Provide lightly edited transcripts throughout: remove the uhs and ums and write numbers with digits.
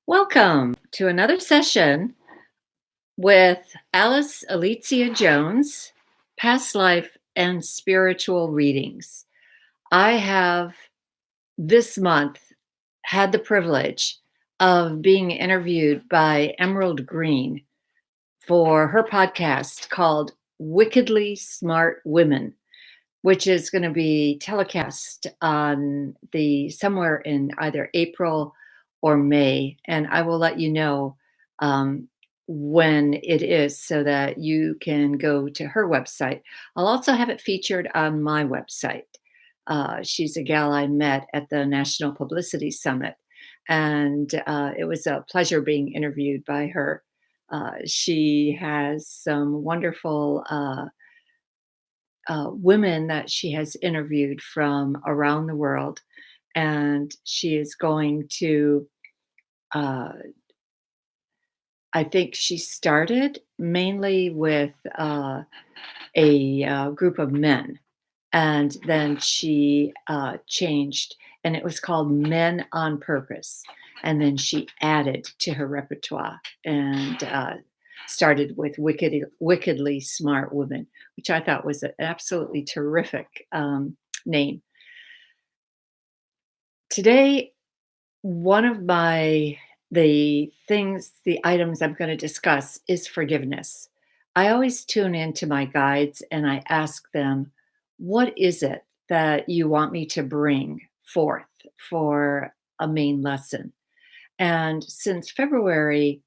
Welcome to another session with Alice Alicia Jones, Past Life and Spiritual Readings. I have this month had the privilege of being interviewed by Emerald Green for her podcast called Wickedly Smart Women, which is going to be telecast on the somewhere in either April or May, and I will let you know um, when it is so that you can go to her website. I'll also have it featured on my website. She's a gal I met at the National Publicity Summit, and it was a pleasure being interviewed by her. She has some wonderful women that she has interviewed from around the world. And she is going to, uh, I think she started mainly with a group of men. And then she changed, and it was called Men on Purpose. And then she added to her repertoire and started with Wickedly Smart Women, which I thought was an absolutely terrific name. Today, one of the items I'm going to discuss is forgiveness. I always tune into my guides and I ask them, what is it that you want me to bring forth for a main lesson? And since February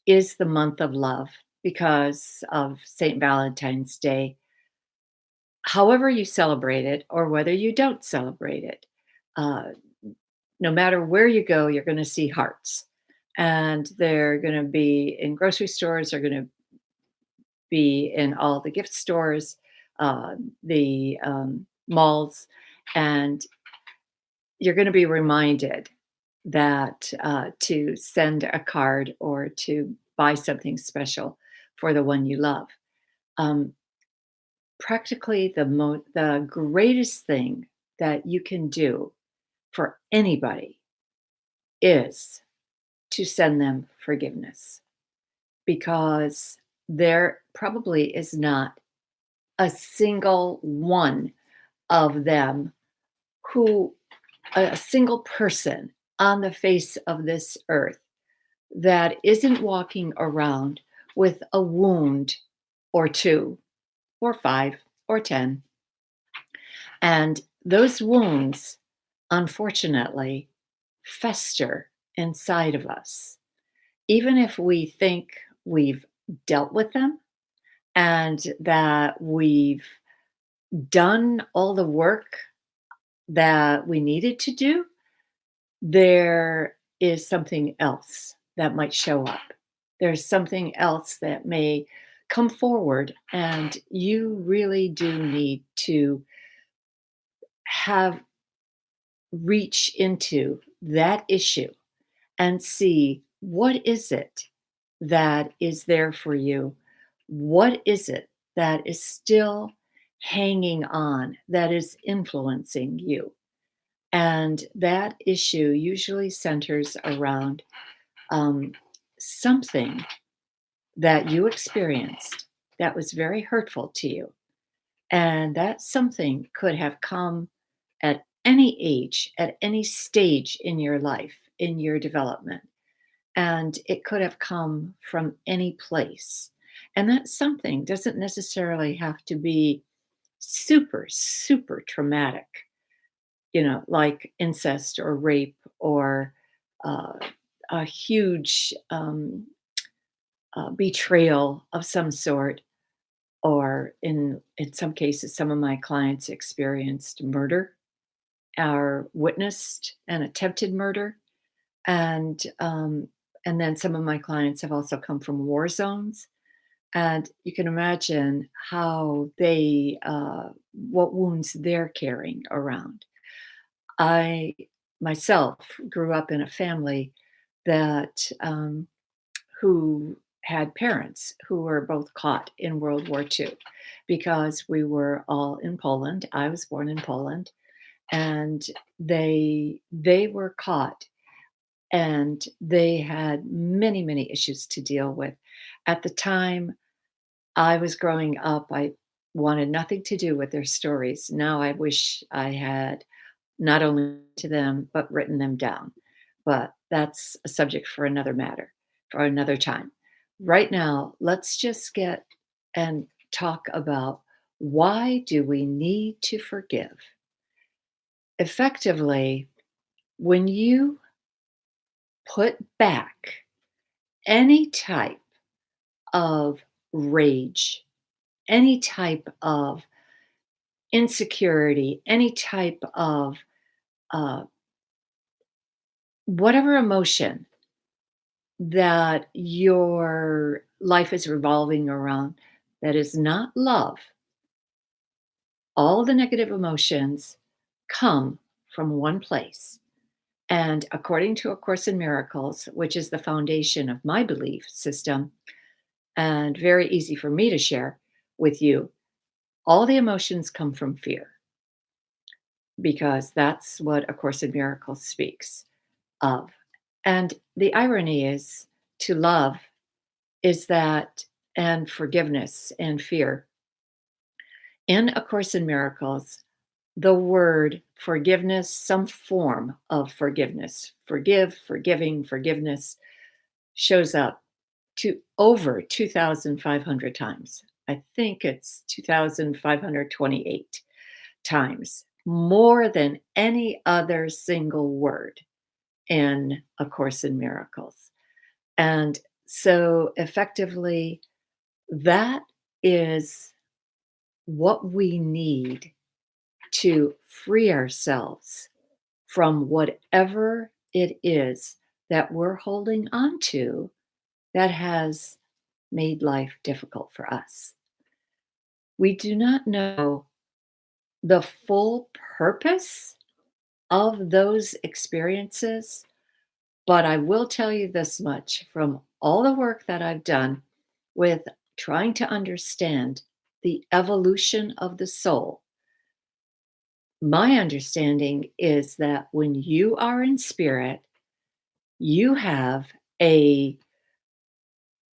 is the month of love because of St. Valentine's Day, however you celebrate it or whether you don't celebrate it, uh, no matter where you go, you're going to see hearts. And they're going to be in grocery stores, they're going to be in all the gift stores, the malls, and you're going to be reminded that to send a card or to buy something special for the one you love. Um, Practically the greatest thing that you can do for anybody is to send them forgiveness, because there probably is not a single one of them who a single person on the face of this earth that isn't walking around with a wound or two or five or 10. And those wounds, unfortunately, fester inside of us. Even if we think we've dealt with them and that we've done all the work that we needed to do, there is something else that might show up. There's something else that may come forward, and you really do need to have reach into that issue and see what is it that is there for you? What is it that is still hanging on, that is influencing you? And that issue usually centers around um, something that you experienced that was very hurtful to you. And that something could have come at any age, at any stage in your life, in your development. And it could have come from any place. And that something doesn't necessarily have to be super, super traumatic, like incest or rape or uh, a huge betrayal of some sort, or in some cases, some of my clients experienced murder or witnessed an attempted murder, and then some of my clients have also come from war zones, and you can imagine how they what wounds they're carrying around. I myself grew up in a family that who had parents who were both caught in World War II, because we were all in Poland. I was born in Poland, and they were caught and they had many, many issues to deal with. At the time I was growing up, I wanted nothing to do with their stories. Now I wish I had not only to them, but written them down. But that's a subject for another matter, for another time. Right now, let's just get and talk about why do we need to forgive? Effectively, when you put back any type of rage, any type of insecurity, any type of uh, whatever emotion that your life is revolving around that is not love, all the negative emotions come from one place. And according to A Course in Miracles, which is the foundation of my belief system, and very easy for me to share with you, all the emotions come from fear because that's what A Course in Miracles speaks of. And the irony is to love is that, and forgiveness and fear. In A Course in Miracles, the word forgiveness, some form of forgiveness, forgive, forgiving, forgiveness, shows up to over 2,500 times. I think it's 2,528 times, more than any other single word in A Course in Miracles. And so effectively, that is what we need to free ourselves from whatever it is that we're holding on to that has made life difficult for us. We do not know the full purpose of those experiences, but I will tell you this much from all the work that I've done with trying to understand the evolution of the soul. My understanding is that when you are in spirit, you have a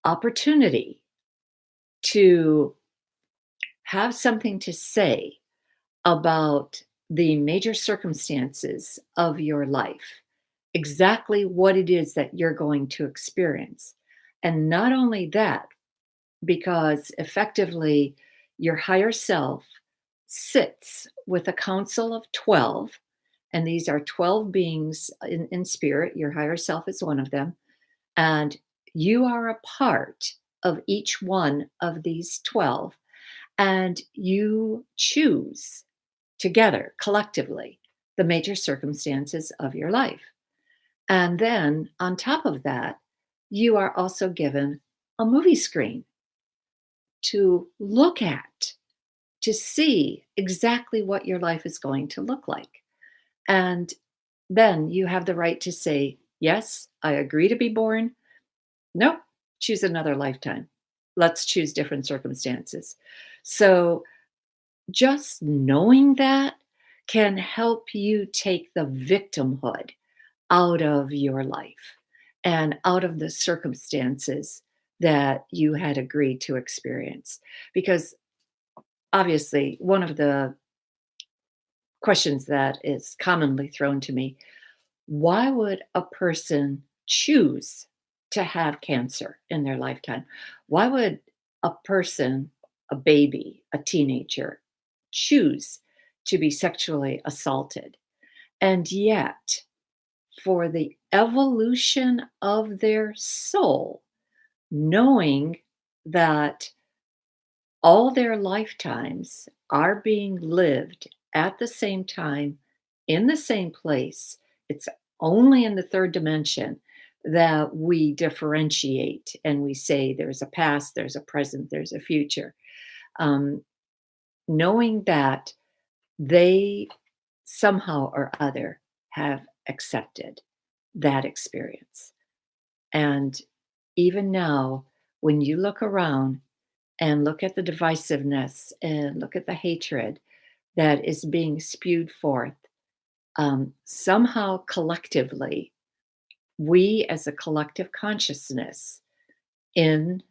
opportunity to have something to say about the major circumstances of your life, exactly what it is that you're going to experience. And not only that, because effectively your higher self sits with a council of 12, and these are 12 beings in spirit. Your higher self is one of them. And you are a part of each one of these 12. And you choose together, collectively, the major circumstances of your life. And then on top of that, you are also given a movie screen to look at, to see exactly what your life is going to look like. And then you have the right to say, yes, I agree to be born. Nope, choose another lifetime. Let's choose different circumstances. So just knowing that can help you take the victimhood out of your life and out of the circumstances that you had agreed to experience. Because obviously, one of the questions that is commonly thrown to me, why would a person choose to have cancer in their lifetime? Why would a person, a baby, a teenager, choose to be sexually assaulted? And yet, for the evolution of their soul, knowing that all their lifetimes are being lived at the same time in the same place. It's only in the third dimension that we differentiate and we say there's a past, there's a present, there's a future. Um, Knowing that they somehow or other have accepted that experience. And even now, when you look around and look at the divisiveness and look at the hatred that is being spewed forth, somehow collectively, we as a collective consciousness in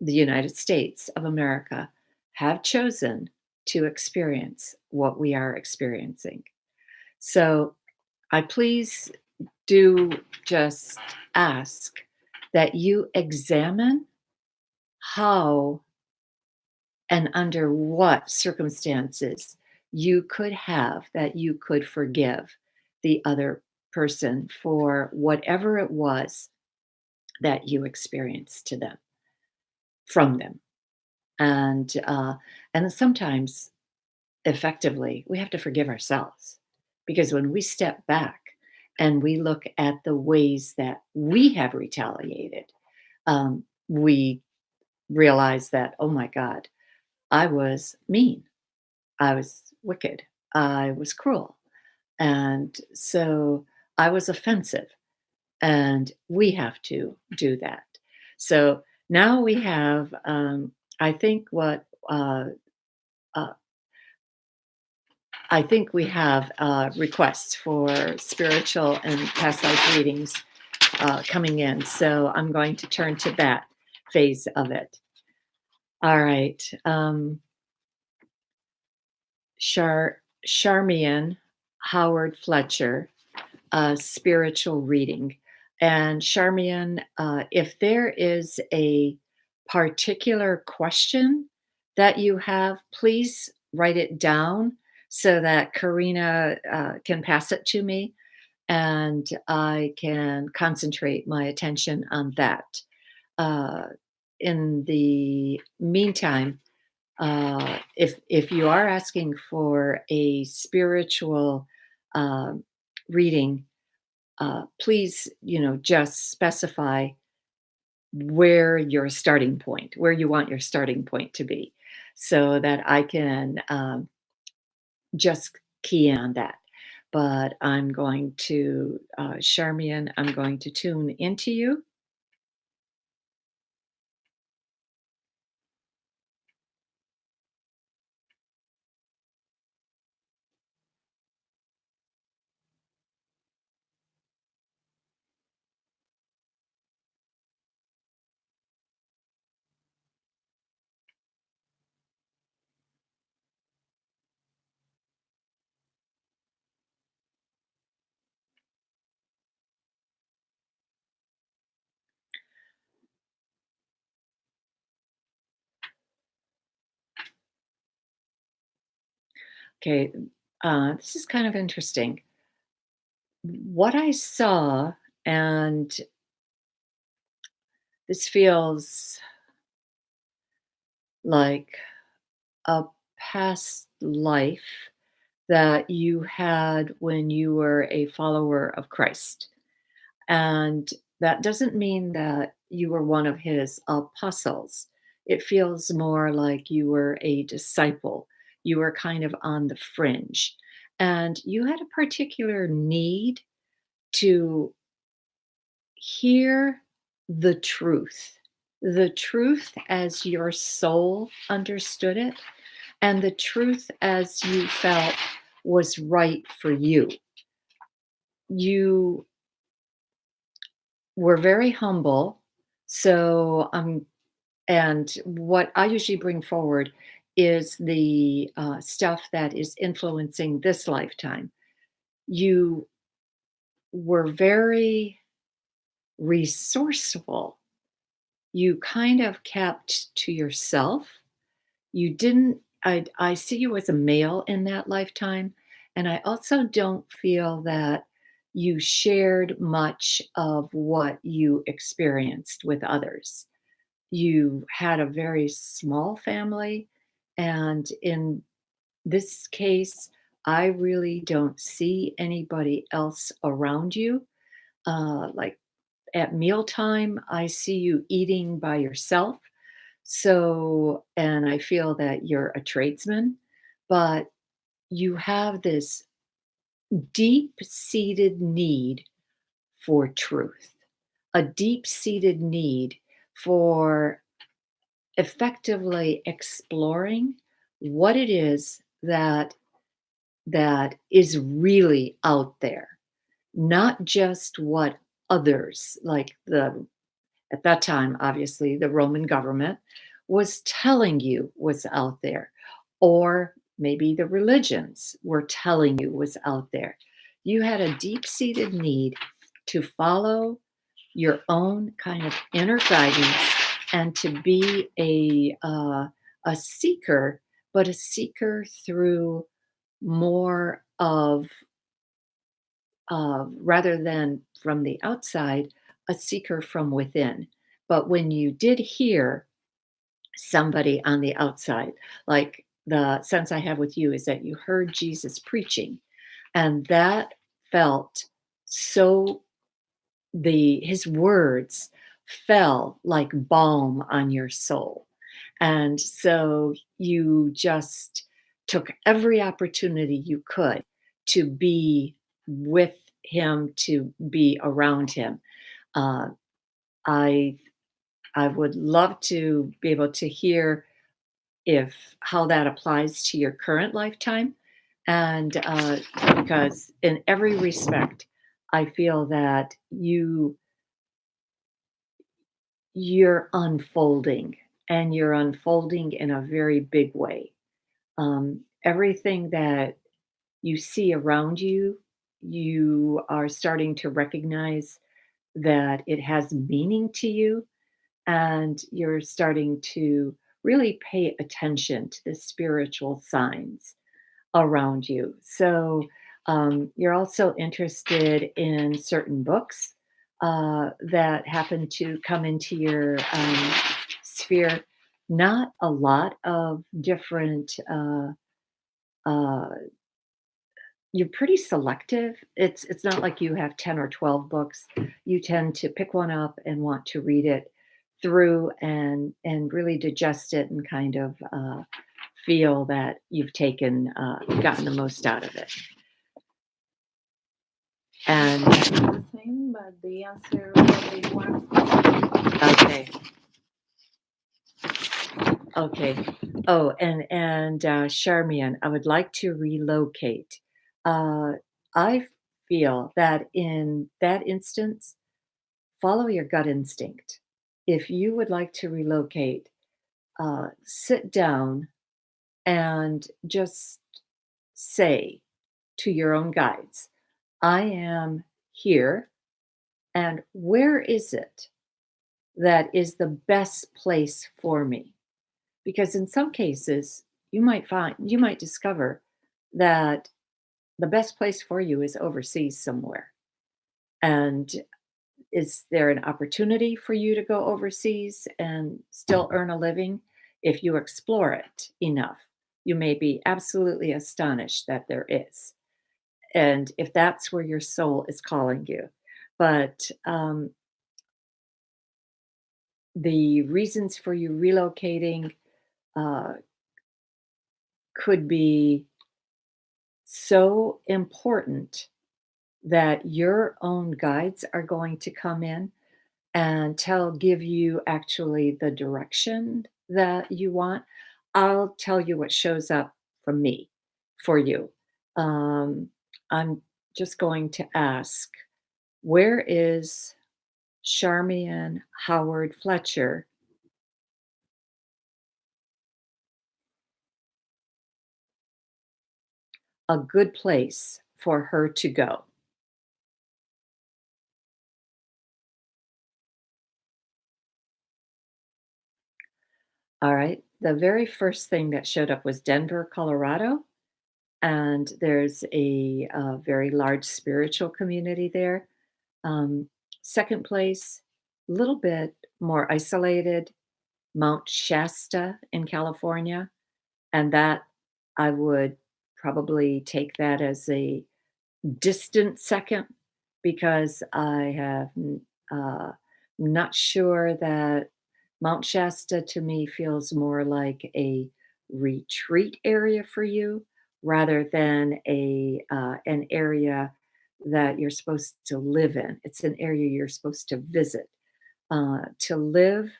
the United States of America have chosen to experience what we are experiencing. So I please do just ask that you examine how and under what circumstances you could have that you could forgive the other person for whatever it was that you experienced to them from them. And then sometimes effectively we have to forgive ourselves, because when we step back and we look at the ways that we have retaliated, we realize that, oh my God, I was mean, I was wicked, I was cruel, and so I was offensive, and we have to do that. So now we have, I think what uh, I think we have requests for spiritual and past life readings coming in. So I'm going to turn to that phase of it. All right. Charmian Howard Fletcher, spiritual reading. And Charmian, if there is a particular question that you have, please write it down so that Karina can pass it to me and I can concentrate my attention on that. Uh, in the meantime, if you are asking for a spiritual um reading, please, just specify where your starting point, where you want your starting point to be, so that I can just key in on that. But I'm going to, Charmian, I'm going to tune into you. Okay, this is kind of interesting. What I saw, and this feels like a past life that you had when you were a follower of Christ. And that doesn't mean that you were one of his apostles. It feels more like you were a disciple. You were kind of on the fringe. And you had a particular need to hear the truth as your soul understood it, and the truth as you felt was right for you. You were very humble. So, and what I usually bring forward is the stuff that is influencing this lifetime. You were very resourceful. You kind of kept to yourself. You didn't, I see you as a male in that lifetime, and I also don't feel that you shared much of what you experienced with others. You had a very small family, and in this case, I really don't see anybody else around you. Like at mealtime, I see you eating by yourself. So, and I feel that you're a tradesman, but you have this deep seated need for truth, a deep seated need for effectively exploring what it is that is really out there, not just what others, like the at that time, obviously, the Roman government was telling you was out there, or maybe the religions were telling you was out there. You had a deep seated need to follow your own kind of inner guidance and to be a seeker, but a seeker through more of rather than from the outside, a seeker from within. But when you did hear somebody on the outside, like the sense I have with you is that you heard Jesus preaching, and that felt so his words fell like balm on your soul. And so you just took every opportunity you could to be with him, to be around him. Uh, I I would love to be able to hear if how that applies to your current lifetime, and because in every respect, I feel that you're unfolding, and you're unfolding in a very big way. Everything that you see around you, you are starting to recognize that it has meaning to you, and you're starting to really pay attention to the spiritual signs around you. So, you're also interested in certain books that happen to come into your sphere. Not a lot of different. Uh, you're pretty selective. It's not like you have 10 or 12 books. You tend to pick one up and want to read it through and really digest it and kind of feel that you've gotten the most out of it. And The same, but the answer will be one. okay, okay. Oh, and Charmian, I would like to relocate. Uh, I feel that in that instance, follow your gut instinct. If you would like to relocate, sit down and just say to your own guides, I am here, and where is it that is the best place for me? Because in some cases, you might discover that the best place for you is overseas somewhere. And is there an opportunity for you to go overseas and still earn a living? If you explore it enough, you may be absolutely astonished that there is. And if that's where your soul is calling you. But the reasons for you relocating uh, could be so important that your own guides are going to come in and give you actually the direction that you want. I'll tell you what shows up from me for you. Um, I'm just going to ask, where is Charmian Howard Fletcher a good place for her to go? All right. The very first thing that showed up was Denver, Colorado. And there's a very large spiritual community there. Um, Second place, a little bit more isolated, Mount Shasta in California. And that I would probably take that as a distant second because uh, not sure that Mount Shasta to me feels more like a retreat area for you rather than an area that you're supposed to live in. It's an area you're supposed to visit. To live,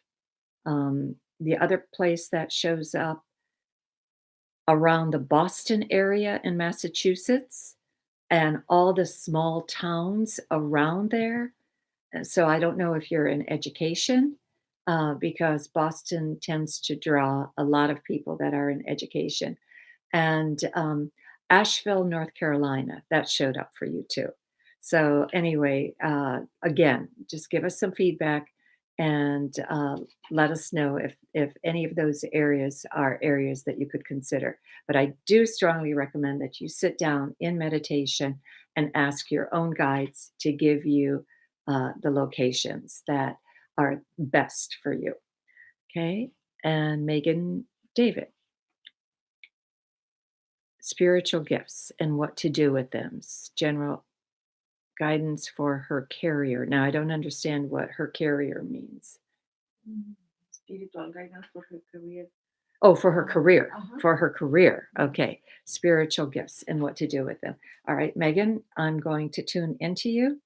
the other place that shows up around the Boston area in Massachusetts and all the small towns around there. So I don't know if you're in education, because Boston tends to draw a lot of people that are in education. And Asheville, North Carolina, that showed up for you too. So anyway, again, just give us some feedback and let us know if any of those areas are areas that you could consider. But I do strongly recommend that you sit down in meditation and ask your own guides to give you the locations that are best for you. Okay, and Megan, David, spiritual gifts and what to do with them. General guidance for her carrier. Now, I don't understand what her carrier means. Mm, Spiritual guidance for her career. Oh, for her career. Uh-huh. For her career. Okay. Spiritual gifts and what to do with them. All right, Megan, I'm going to tune into you.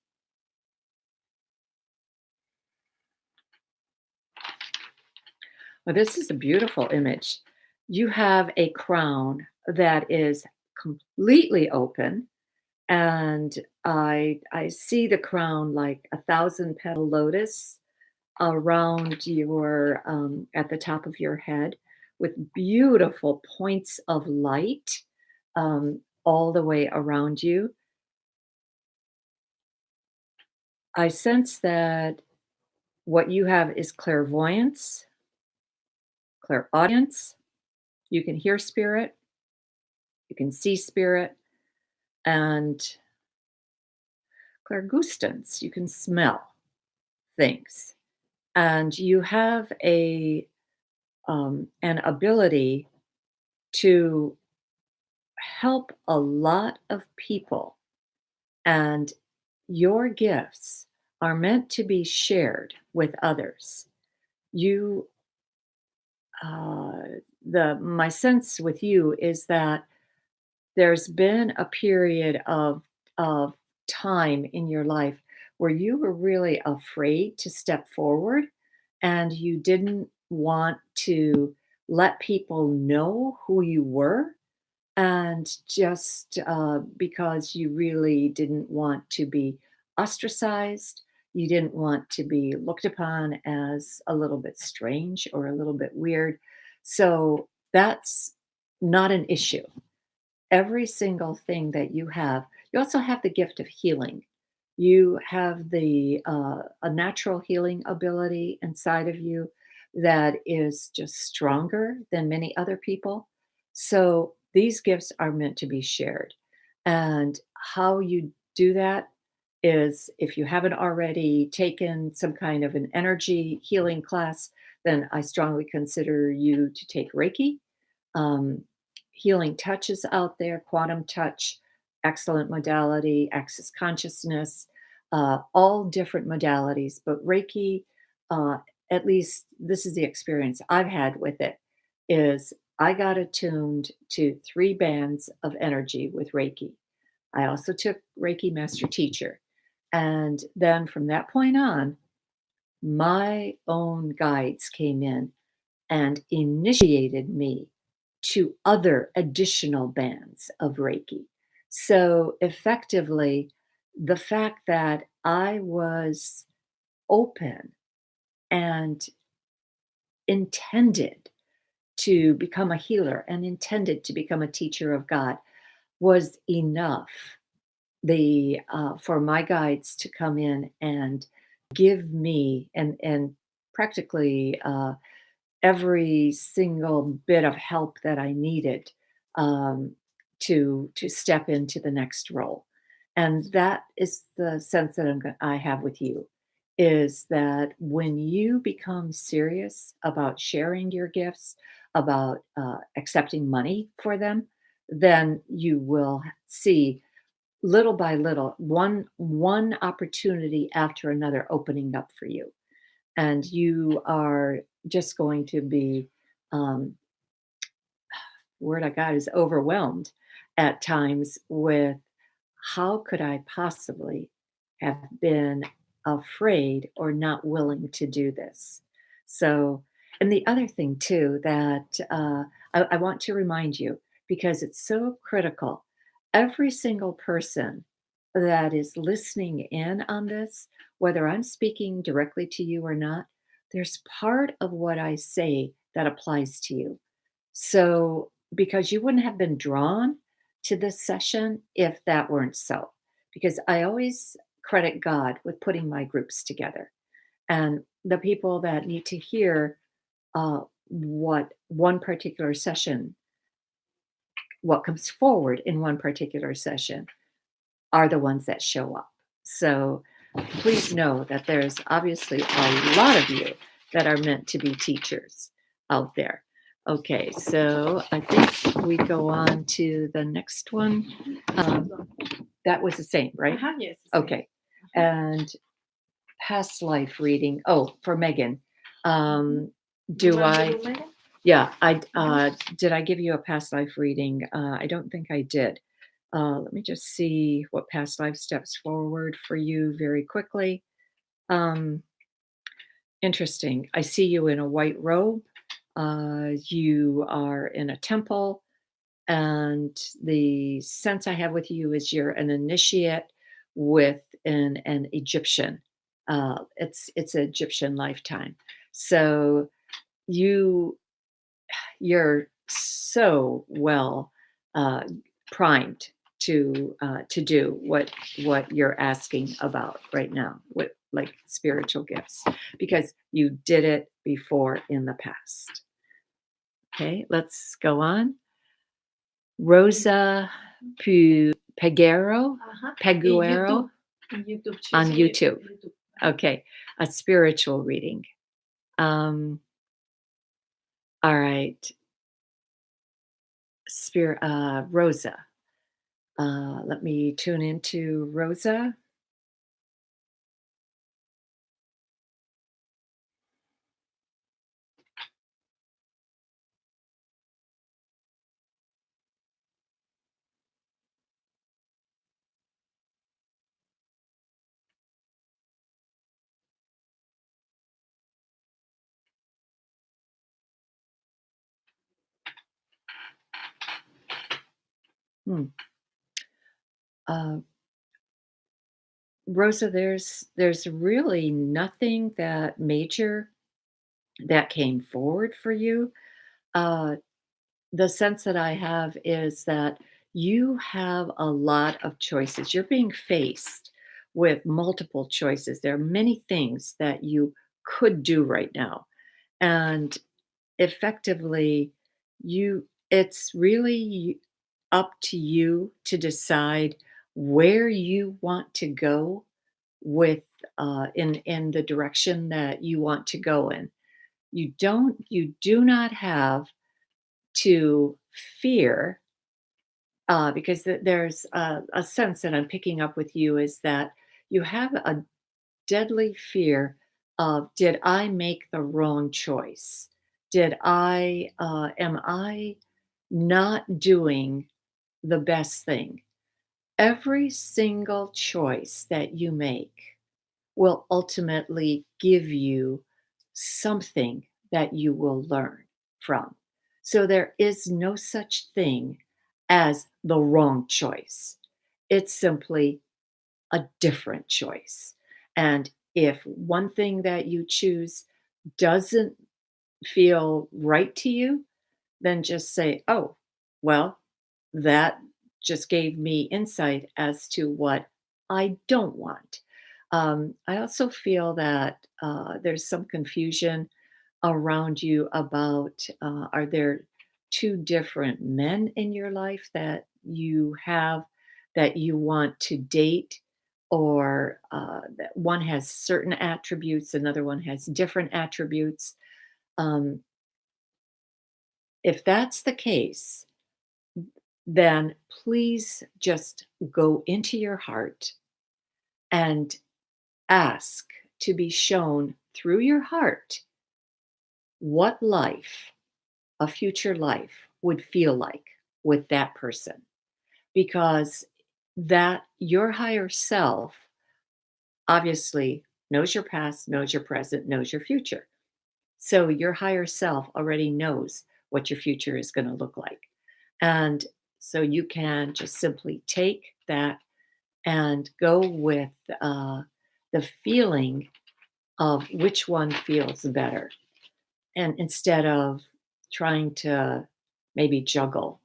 Well, this is a beautiful image. You have a crown that is completely open, and I see the crown like a thousand petal lotus around your at the top of your head with beautiful points of light all the way around you. I sense that what you have is clairvoyance, clairaudience. You can hear spirit, you can see spirit, and clairgustance. You can smell things, and you have a an ability to help a lot of people, and your gifts are meant to be shared with others. You, uh, the my sense with you is that there's been a period of time in your life where you were really afraid to step forward, and you didn't want to let people know who you were, and just because you really didn't want to be ostracized, you didn't want to be looked upon as a little bit strange or a little bit weird. So that's not an issue. Every single thing that you also have the gift of healing. You have a natural healing ability inside of you that is just stronger than many other people. So these gifts are meant to be shared. And how you do that is, if you haven't already taken some kind of an energy healing class, then I strongly consider you to take Reiki. um, Healing touch is out there, quantum touch, excellent modality, access consciousness, all different modalities. But Reiki, uh, at least this is the experience I've had with it, is I got attuned to three bands of energy with Reiki. I also took Reiki Master Teacher. And then from that point on, my own guides came in and initiated me to other additional bands of Reiki. So effectively, the fact that I was open and intended to become a healer and intended to become a teacher of God was enough, the for my guides to come in and give me and practically every single bit of help that I needed, to step into the next role. And that is the sense that I have with you, is that when you become serious about sharing your gifts, about accepting money for them, then you will see, little by little, one opportunity after another opening up for you, and you are just going to be, um, word I got is overwhelmed at times with, how could I possibly have been afraid or not willing to do this? So, and the other thing too that I want to remind you, because it's so critical, every single person that is listening in on this, whether I'm speaking directly to you or not, there's part of what I say that applies to you. So, because you wouldn't have been drawn to this session if that weren't so. Because I always credit God with putting my groups together. And the people that need to hear what one particular session, what comes forward in one particular session, are the ones that show up. So please know that there's obviously a lot of you that are meant to be teachers out there. Okay, so I think we go on to the next one. Um, that was the same, right? Yes. The same. Okay. And past life reading. Oh, for Megan. Um, You do wanna I? do Megan? Yeah, did I give you a past life reading? I don't think I did. Let me just see what past life steps forward for you very quickly. Um, Interesting. I see you in a white robe. You are in a temple, and the sense I have with you is you're an initiate with an Egyptian. It's an Egyptian lifetime. So you you're so well uh, primed to do what you're asking about right now, what like spiritual gifts, because you did it before in the past. Okay, let's go on. Rosa Peguero, Peguero In YouTube. She's on in YouTube. YouTube. Okay, a spiritual reading. Um, all right, Spirit, Rosa. Let me tune into Rosa. Hmm. Uh, Rosa, there's really nothing that major that came forward for you. Uh, the sense that I have is that you have a lot of choices. You're being faced with multiple choices. There are many things that you could do right now. And effectively, it's really up to you to decide where you want to go with in the direction that you want to go in. You do not have to fear, because there's a sense that I'm picking up with you is that you have a deadly fear of, did I make the wrong choice? Am I not doing the best thing? Every single choice that you make will ultimately give you something that you will learn from. So there is no such thing as the wrong choice. It's simply a different choice. And if one thing that you choose doesn't feel right to you, then just say, oh, well, that just gave me insight as to what I don't want. I also feel that there's some confusion around you about, are there two different men in your life that you have that you want to date, or that one has certain attributes, another one has different attributes? Um, if that's the case, then please just go into your heart and ask to be shown through your heart what life, a future life, would feel like with that person. Because that your higher self obviously knows your past, knows your present, knows your future. So your higher self already knows what your future is going to look like. And so you can just simply take that and go with the feeling of which one feels better. And instead of trying to maybe juggle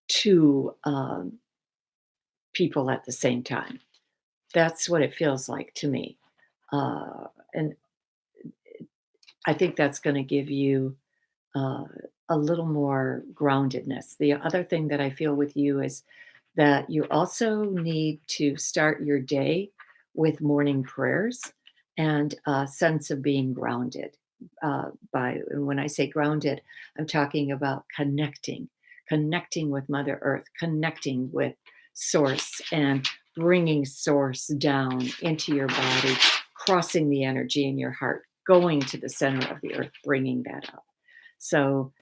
two people at the same time. That's what it feels like to me. And I think that's going to give you uh, a little more groundedness. The other thing that I feel with you is that you also need to start your day with morning prayers and a sense of being grounded. By and when I say grounded, I'm talking about connecting with Mother Earth, connecting with Source, and bringing Source down into your body, crossing the energy in your heart, going to the center of the earth, bringing that up. So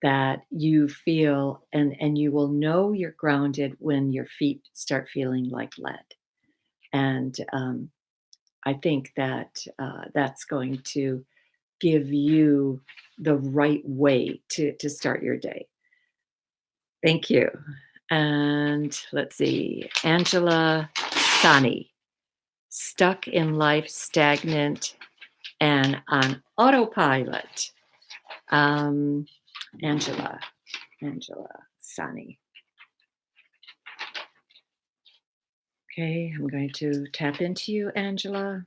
that you feel and you will know you're grounded when your feet start feeling like lead. And I think that that's going to give you the right way to start your day. Thank you. And let's see, Angela Sani, stuck in life, stagnant, and on autopilot. Um, Angela, Angela Sani. Okay, I'm going to tap into you, Angela.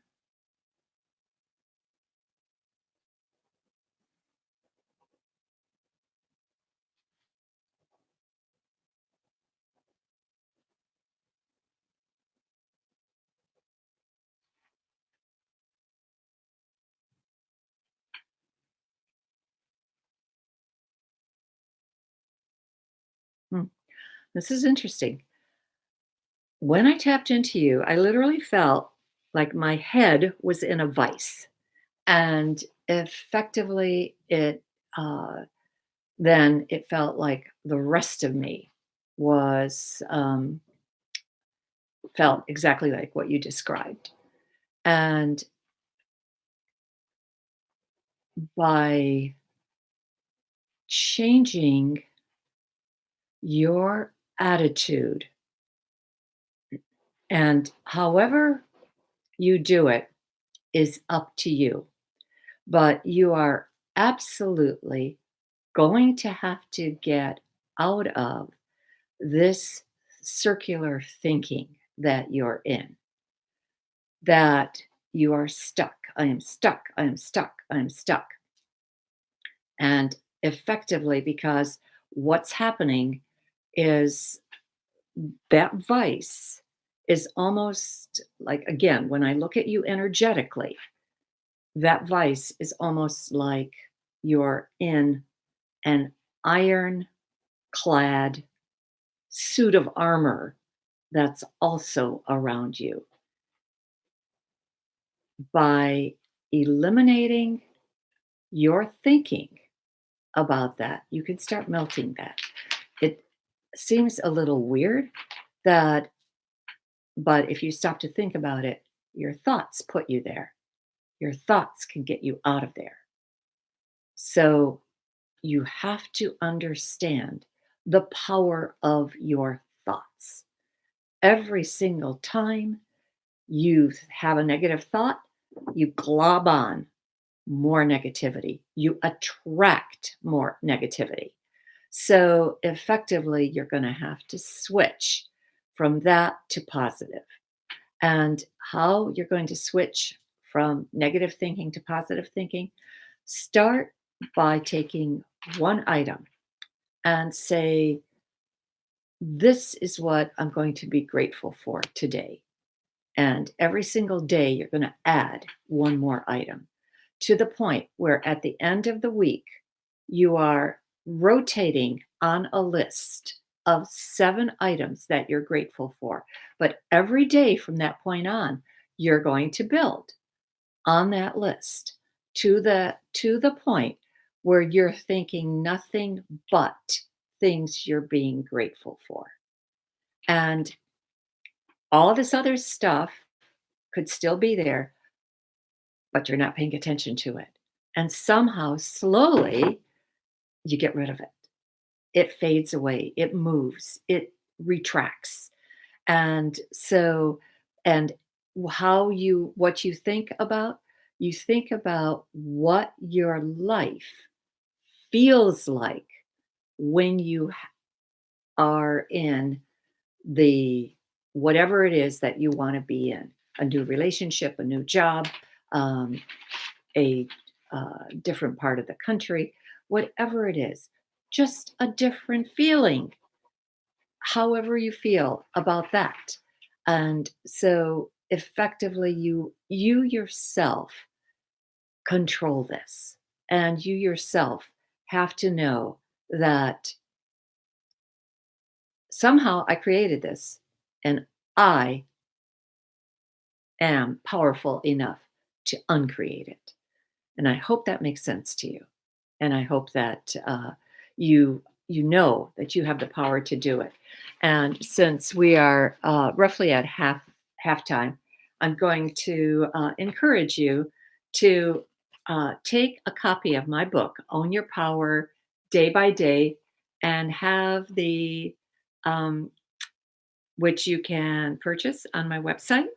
Hmm, this is interesting. When I tapped into you, I literally felt like my head was in a vice. And effectively, uh, then it felt like the rest of me was felt exactly like what you described. And by changing your attitude, and however you do it is up to you, but you are absolutely going to have to get out of this circular thinking that you're in, that you are stuck. I am stuck. I am stuck. I am stuck. And effectively, because what's happening is that vice is almost like, again, when I look at you energetically, that vice is almost like you're in an iron clad suit of armor that's also around you. By eliminating your thinking about that, you can start melting that. It seems a little weird that, but if you stop to think about it, your thoughts put you there. Your thoughts can get you out of there. So you have to understand the power of your thoughts. Every single time you have a negative thought, you glob on more negativity. You attract more negativity. So effectively, you're going to have to switch from that to positive. And how you're going to switch from negative thinking to positive thinking, start by taking one item and say, this is what I'm going to be grateful for today. And every single day, you're going to add one more item to the point where at the end of the week, you are rotating on a list of 7 items that you're grateful for. But every day from that point on, you're going to build on that list to the point where you're thinking nothing but things you're being grateful for. And all this other stuff could still be there, but you're not paying attention to it. And somehow, slowly, you get rid of it. It fades away, it moves, it retracts. And so, and what you think about what your life feels like when you are in the whatever it is that you want to be in, a new relationship, a new job, um, a different part of the country, whatever it is, just a different feeling, however you feel about that. And so effectively you yourself control this, and you yourself have to know that somehow I created this, and I am powerful enough to uncreate it. And I hope that makes sense to you. And I hope that you know that you have the power to do it. And since we are roughly at halftime, I'm going to encourage you to take a copy of my book, Own Your Power Day by Day, and have the which you can purchase on my website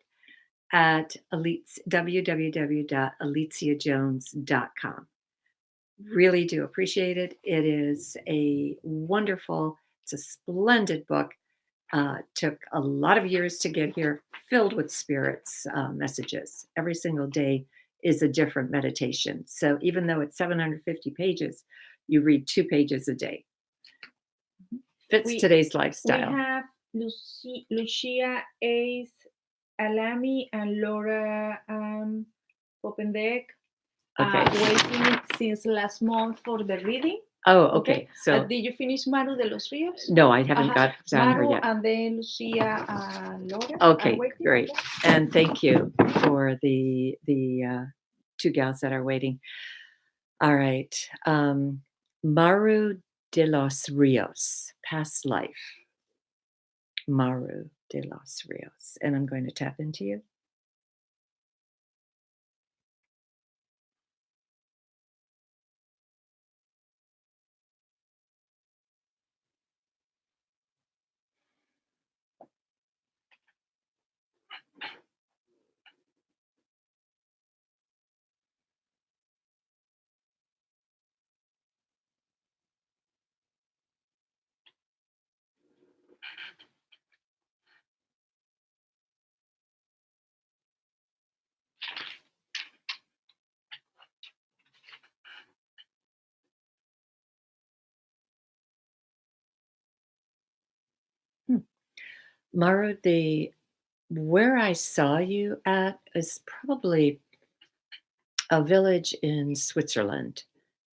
at www.aliciajones.com. Really do appreciate it. It is it's a splendid book. Took a lot of years to get here, filled with spirits messages. Every single day is a different meditation. So even though it's 750 pages, you read 2 pages a day. Fits We today's we lifestyle. have Lucia Ace Alami and Laura Popendek Okay. waiting since last month for the reading. Oh, okay. So Did you finish Maru de los Rios? no, I haven't Uh-huh. got down her Maru yet. and then Lucia and Laura Okay, are waiting. great. Okay. And thank you for the two gals that are waiting. All right. Maru de los Rios, past life. Maru de los Rios. And I'm going to tap into you. Hmm. Maru, where I saw you at is probably a village in Switzerland,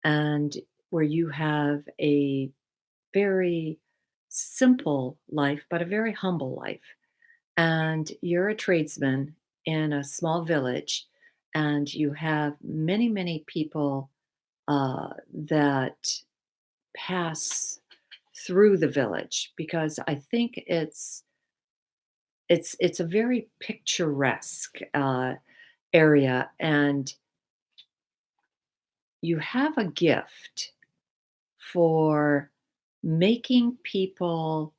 and where you have a very simple life, but a very humble life. And you're a tradesman in a small village, and you have many, many people that pass through the village, because I think it's a very picturesque area, and you have a gift for making people,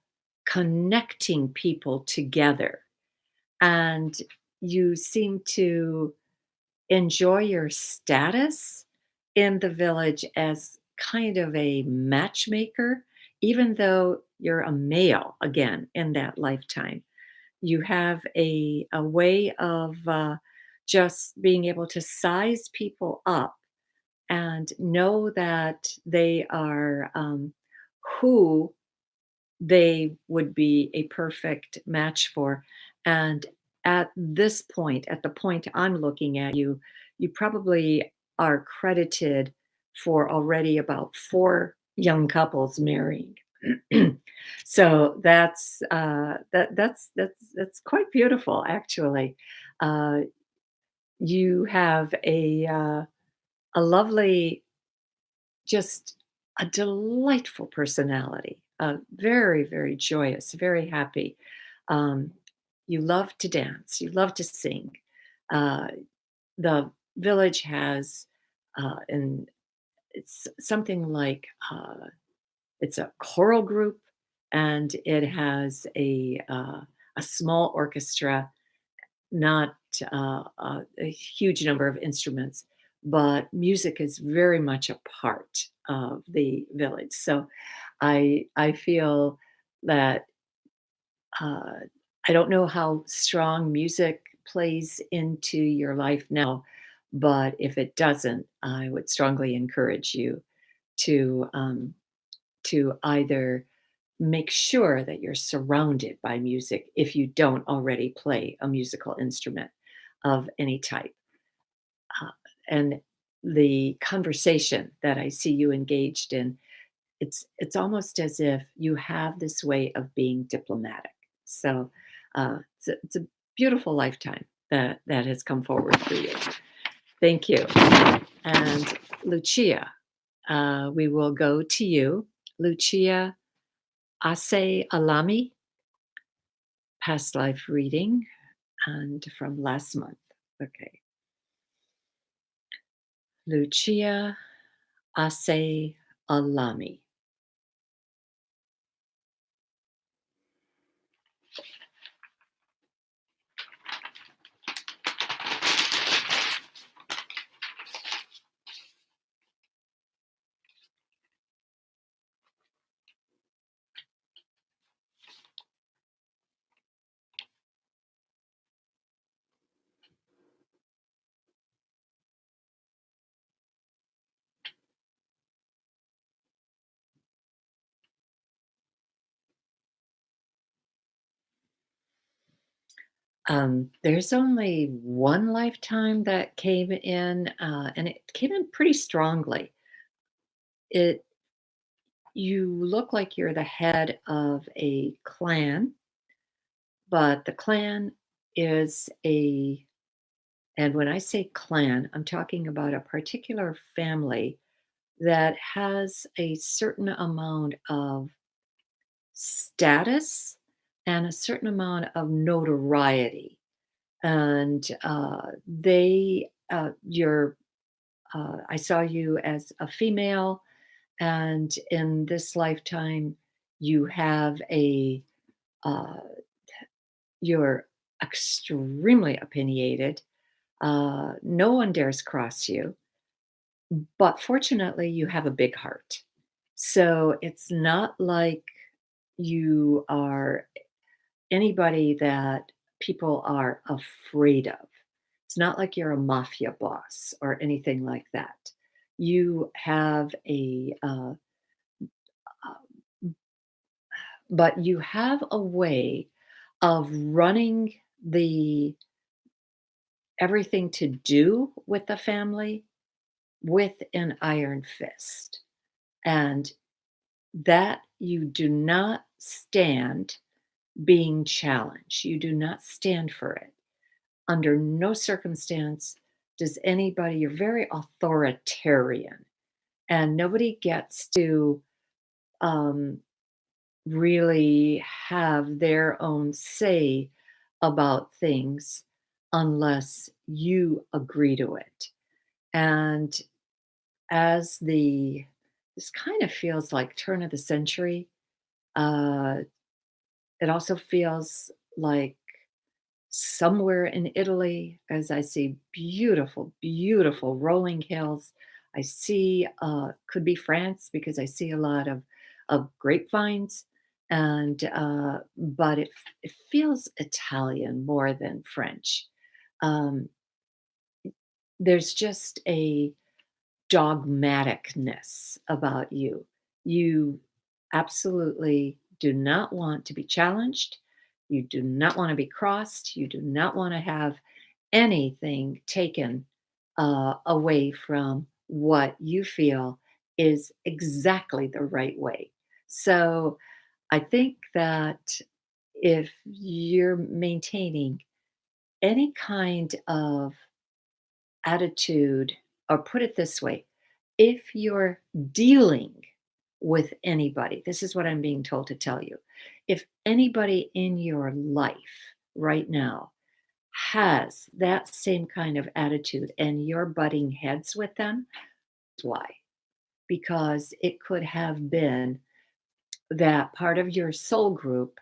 connecting people together. And you seem to enjoy your status in the village as kind of a matchmaker, even though you're a male again in that lifetime. You have a way of just being able to size people up and know that they are who they would be a perfect match for. And at this point, at the point I'm looking at you, you probably are credited for already about 4 young couples marrying. So that's quite beautiful, actually. Uh, you have a lovely, just a delightful personality, very, very joyous, very happy. Um, you love to dance, you love to sing. Uh, the village has, and it's something like it's a choral group, and it has a a small orchestra, not a huge number of instruments, but music is very much a part of the village. So I feel that uh, I don't know how strong music plays into your life now, but if it doesn't, I would strongly encourage you to either make sure that you're surrounded by music if you don't already play a musical instrument of any type. Uh, and the conversation that I see you engaged in, it's almost as if you have this way of being diplomatic. So it's a beautiful lifetime that has come forward for you. Thank you. And Lucia, we will go to you. Lucia Ase Alami, past life reading, and from last month. Okay. Lucia Ase Alami. There's only one lifetime that came in, and it came in pretty strongly. It You look like you're the head of a clan, but the clan is a and when I say clan, I'm talking about a particular family that has a certain amount of status and a certain amount of notoriety. And I saw you as a female, and in this lifetime, you have uh, you're extremely opinionated. No one dares cross you, but fortunately, you have a big heart. So it's not like you are anybody that people are afraid of. It's not like you're a mafia boss or anything like that. You have but you have a way of running the everything to do with the family with an iron fist. And that you do not stand being challenged. You do not stand for it. Under no circumstance does anybody, you're very authoritarian, and nobody gets to um, really have their own say about things unless you agree to it. And as this kind of feels like turn of the century, uh, it also feels like somewhere in Italy, as I see beautiful, beautiful rolling hills. I see, could be France because I see a lot of grapevines, and but it feels Italian more than French. Um, there's just a dogmaticness about you. You absolutely do not want to be challenged. You do not want to be crossed. You do not want to have anything taken away from what you feel is exactly the right way. So I think that if you're maintaining any kind of attitude, or put it this way, if you're dealing with anybody, this is what I'm being told to tell you. If anybody in your life right now has that same kind of attitude and you're butting heads with them, why? Because it could have been that part of your soul group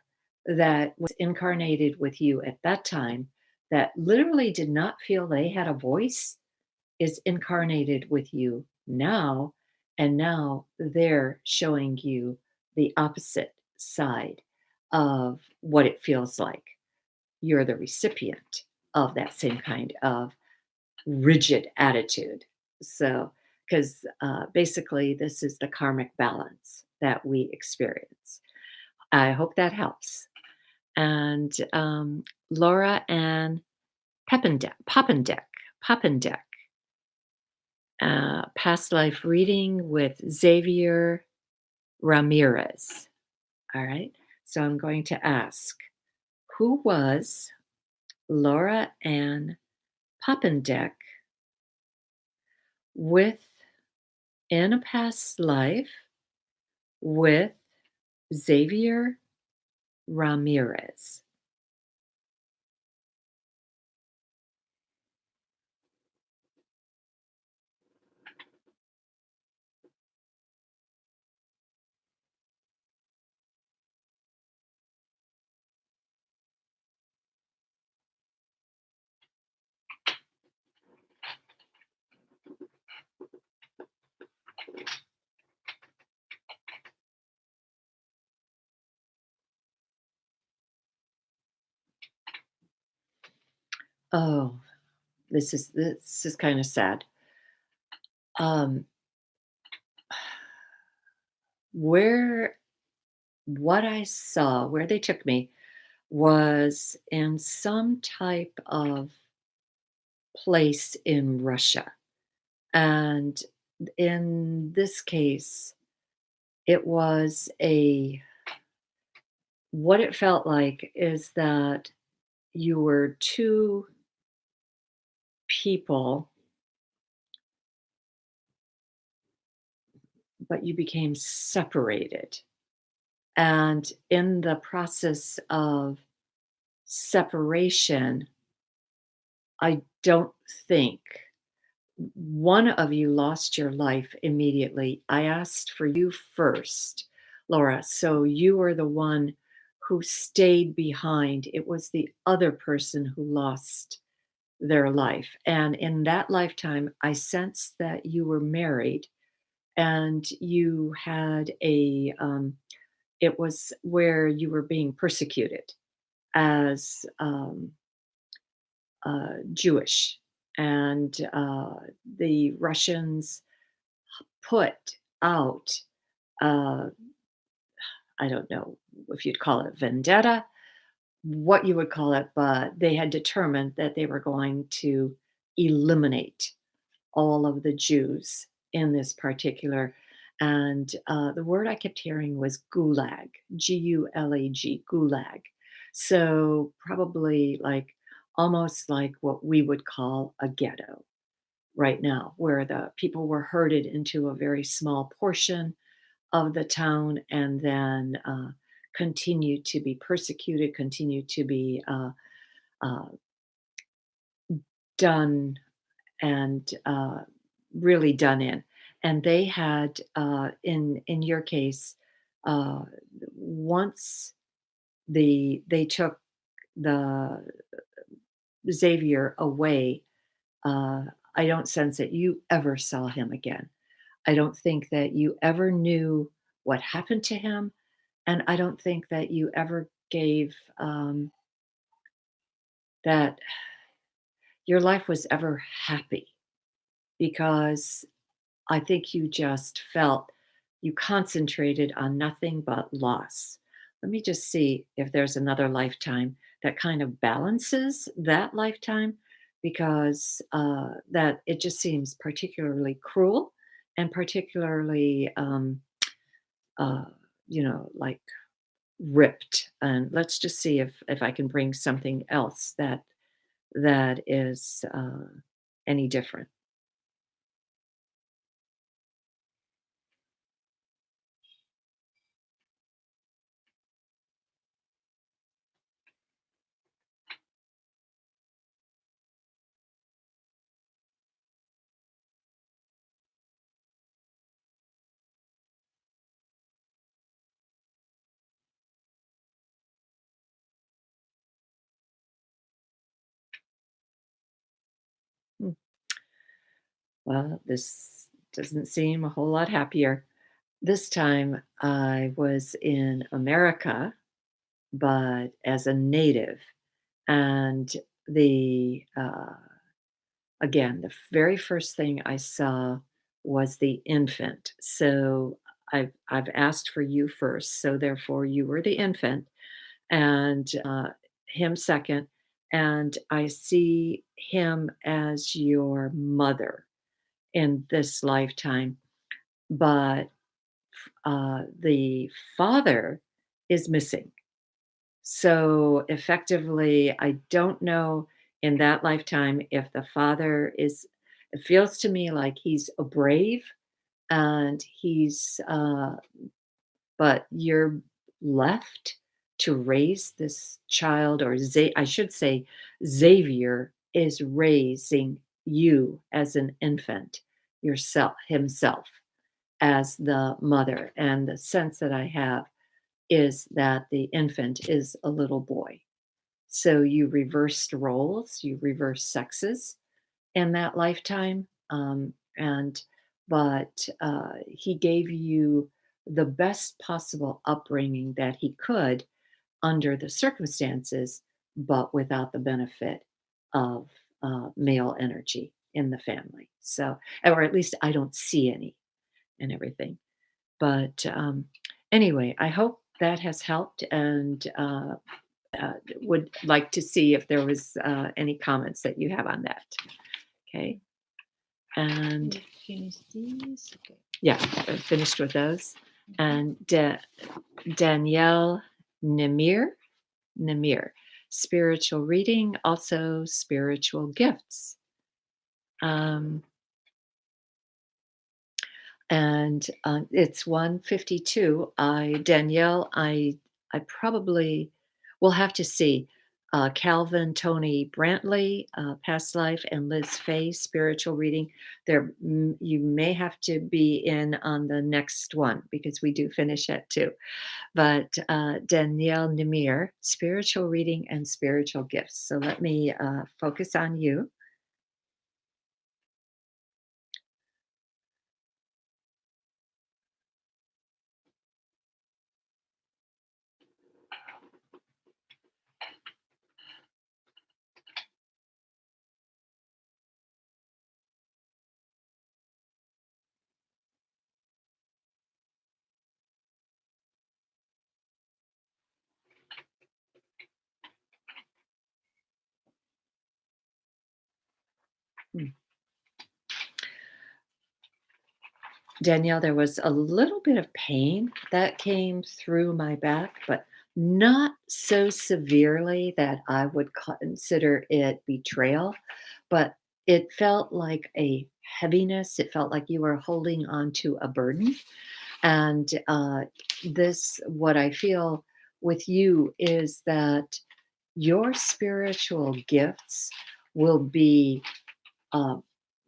that was incarnated with you at that time, that literally did not feel they had a voice, is incarnated with you now, and now they're showing you the opposite side of what it feels like. You're the recipient of that same kind of rigid attitude. So, because basically, this is the karmic balance that we experience. I hope that helps. And Laura Ann Poppendek, past life reading with Xavier Ramirez. All right. So I'm going to ask, who was Laura Ann Poppendek with in a past life with Xavier Ramirez? Oh, this is kind of sad. Um, where what I saw, where they took me, was in some type of place in Russia. And in this case, it was a what it felt like is that you were two people, but you became separated. And in the process of separation, I don't think one of you lost your life immediately. I asked for you first, Laura. So you were the one who stayed behind. It was the other person who lost their life. And in that lifetime, I sensed that you were married and you had it was where you were being persecuted as Jewish. And the Russians put out, uh, I don't know if you'd call it vendetta, what you would call it, but they had determined that they were going to eliminate all of the Jews in this particular. And the word I kept hearing was gulag, Gulag, gulag. So probably like almost like what we would call a ghetto right now, where the people were herded into a very small portion of the town and then continued to be persecuted, continued to be uh, done and really done in. And they had, in your case, uh, once they took the Xavier away, uh, I don't sense that you ever saw him again. I don't think that you ever knew what happened to him, and I don't think that you ever gave that your life was ever happy because I think you just felt you concentrated on nothing but loss. Let me just see if there's another lifetime that kind of balances that lifetime because that it just seems particularly cruel and particularly, uh, like ripped. And let's just see if I can bring something else that is any different. Well, this doesn't seem a whole lot happier. This time I was in America, but as a native. And the again, the very first thing I saw was the infant. So I've asked for you first. So therefore, you were the infant, and him second. And I see him as your mother in this lifetime, but the father is missing. So effectively, I don't know in that lifetime if the father is, it feels to me like he's a brave and but you're left to raise this child, or I should say, Xavier is raising you as an infant, yourself, himself as the mother. And the sense that I have is that the infant is a little boy. So you reversed roles, you reversed sexes in that lifetime. And but he gave you the best possible upbringing that he could under the circumstances, but without the benefit of male energy in the family. So, or at least I don't see any and everything. But anyway, I hope that has helped, and would like to see if there was any comments that you have on that. Okay, and You finish this? Okay. yeah, I'm finished with those. And Danielle Nemir, spiritual reading, also spiritual gifts. Um, and it's 152. Danielle, I probably will have to see Calvin Tony Brantley, past life, and Liz Fay, spiritual reading. You may have to be in on the next one because we do finish at 2. But Danielle Nemir, spiritual reading and spiritual gifts. So let me focus on you. Hmm. Danielle, there was a little bit of pain that came through my back, but not so severely that I would consider it betrayal, but it felt like a heaviness. It felt like you were holding on to a burden. And what I feel with you is that your spiritual gifts will be uh,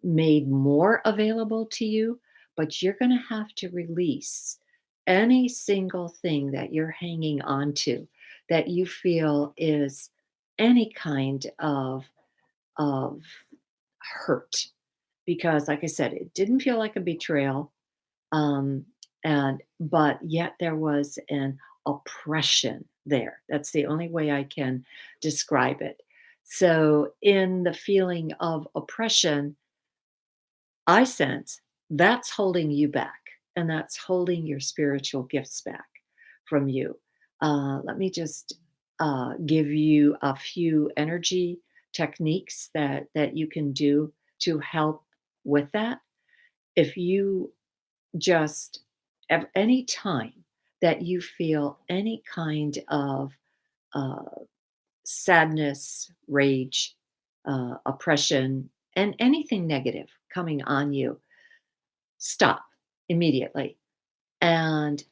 made more available to you, but you're going to have to release any single thing that you're hanging on to that you feel is any kind of hurt. Because, like I said, it didn't feel like a betrayal, um, and but yet there was an oppression there. That's the only way I can describe it. So, in the feeling of oppression, I sense that's holding you back, and that's holding your spiritual gifts back from you. Let me just give you a few energy techniques that you can do to help with that. If you just at any time that you feel any kind of uh, sadness, rage, oppression, and anything negative coming on you, stop immediately and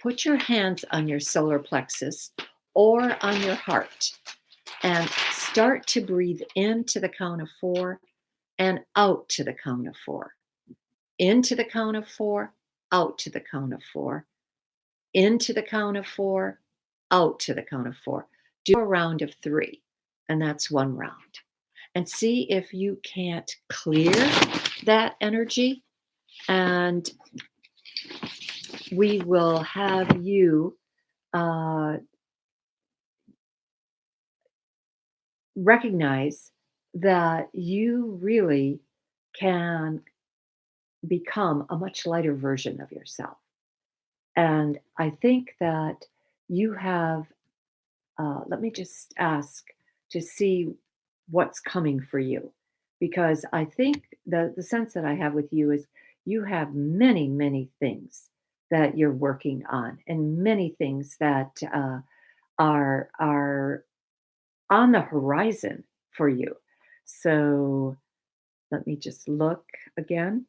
put your hands on your solar plexus or on your heart and start to breathe into the count of 4 and out to the count of 4. Into the count of 4, out to the count of 4, into the count of 4, out to the count of 4. Do a round of 3, and that's one round. and see if you can't clear that energy. And we will have you uh, recognize that you really can become a much lighter version of yourself. And I think that you have, let me just ask to see what's coming for you. Because I think the sense that I have with you is you have many, many things that you're working on and many things that are on the horizon for you. So let me just look again.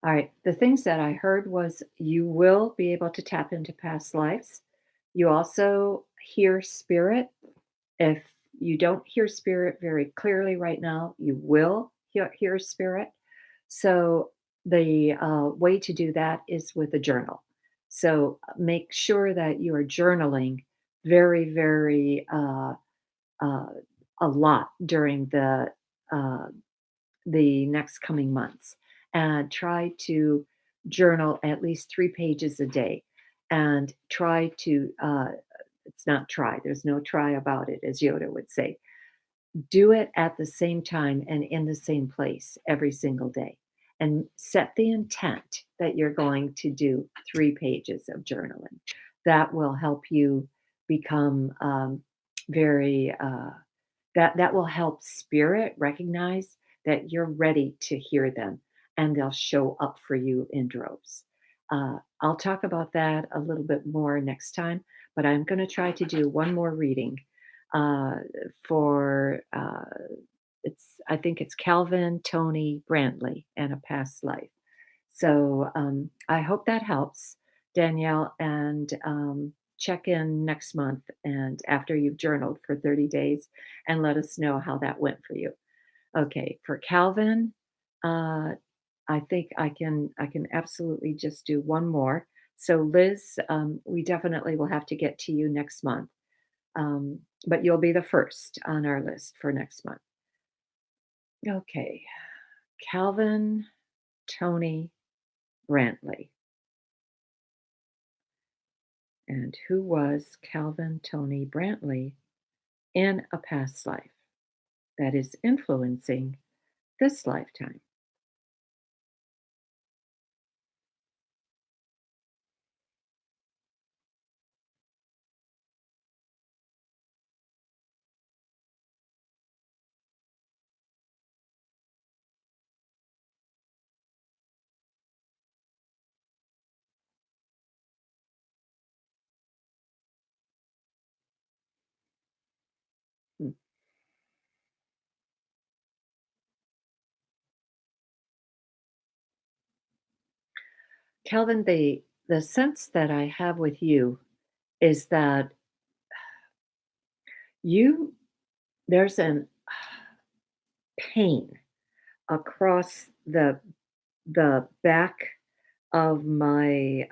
All right. The things that I heard was you will be able to tap into past lives. You also hear spirit. If you don't hear spirit very clearly right now, you will hear spirit. So the way to do that is with a journal. So make sure that you are journaling very, very uh, a lot during uh, the next coming months, and try to journal at least 3 pages a day, and try to it's not try, there's no try about it, as Yoda would say. Do it at the same time and in the same place every single day, and set the intent that you're going to do 3 pages of journaling. That will help you become very that will help spirit recognize that you're ready to hear them, and they'll show up for you in droves. I'll talk about that a little bit more next time, but I'm going to try to do one more reading uh, for it's I think it's Calvin Tony Brantley and a past life. So I hope that helps, Danielle, and check in next month and after you've journaled for 30 days and let us know how that went for you. Okay, for Calvin, uh, I think I can absolutely just do one more. So Liz, we definitely will have to get to you next month, but you'll be the first on our list for next month. Okay, Calvin Tony Brantley. And who was Calvin Tony Brantley in a past life that is influencing this lifetime? Hmm. Calvin, the sense that I have with you is that you there's an pain across the back of my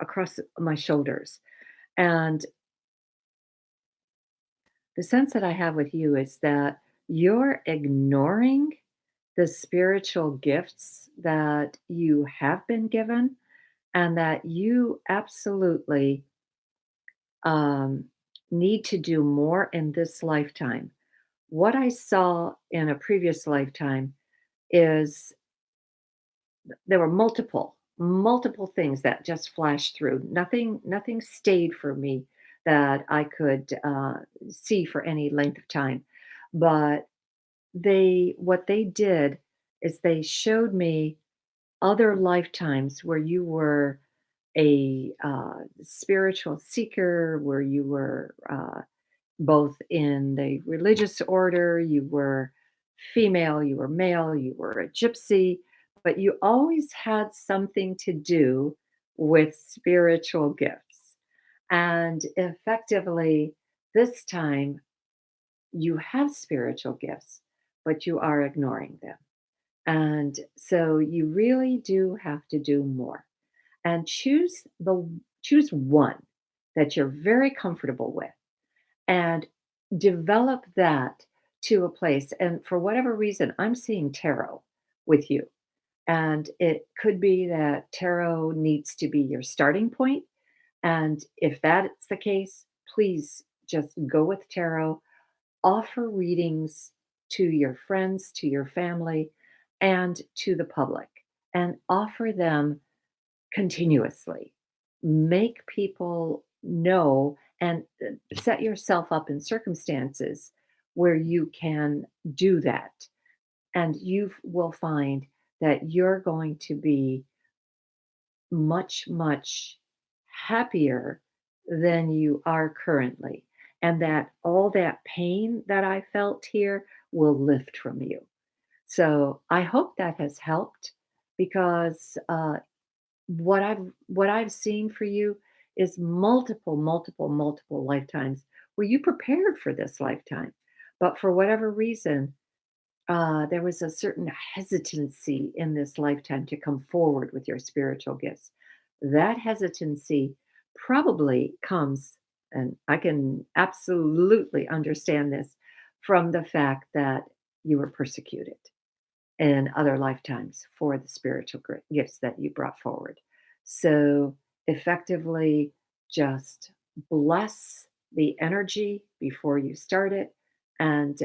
across my shoulders. And the sense that I have with you is that you're ignoring the spiritual gifts that you have been given, and that you absolutely um, need to do more in this lifetime. What I saw in a previous lifetime is there were multiple things that just flashed through. Nothing stayed for me that I could see for any length of time. But they what they did is they showed me other lifetimes where you were a spiritual seeker, where you were both in the religious order, you were female, you were male, you were a gypsy, but you always had something to do with spiritual gifts. And effectively, this time you have spiritual gifts, but you are ignoring them. And so you really do have to do more and choose one that you're very comfortable with and develop that to a place. And for whatever reason, I'm seeing tarot with you. And it could be that tarot needs to be your starting point. And if that's the case, please just go with tarot. Offer readings to your friends, to your family, and to the public, and offer them continuously. Make people know and set yourself up in circumstances where you can do that. And you will find that you're going to be much, much happier than you are currently. And that all that pain that I felt here will lift from you. So I hope that has helped because what I've seen for you is multiple, multiple, multiple lifetimes where you prepared for this lifetime, but for whatever reason, there was a certain hesitancy in this lifetime to come forward with your spiritual gifts. That hesitancy probably comes, and I can absolutely understand this from the fact that you were persecuted in other lifetimes for the spiritual gifts that you brought forward. So, effectively, just bless the energy before you start it and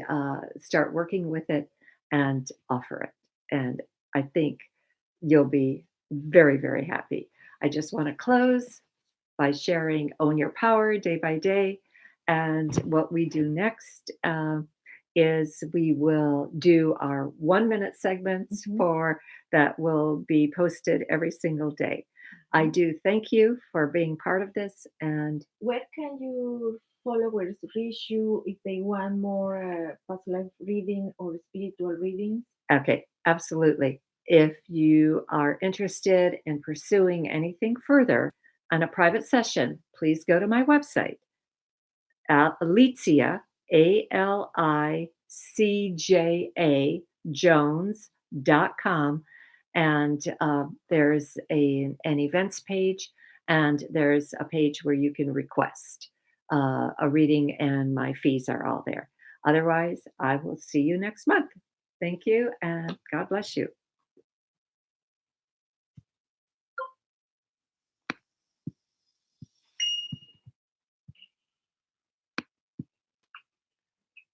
start working with it and offer it. And I think you'll be very, very happy. I just want to close by sharing Own Your Power day by day. And what we do next is we will do our 1 minute segments Mhm. for that will be posted every single day. I Mhm. do thank you for being part of this. And Where can your followers reach you if they want more past life reading or spiritual readings? okay, absolutely. If you are interested in pursuing anything further on a private session, please go to my website Alicia, Alicja Jones.com. And there's an events page, and there's a page where you can request a reading, and my fees are all there. Otherwise, I will see you next month. Thank you, and God bless you.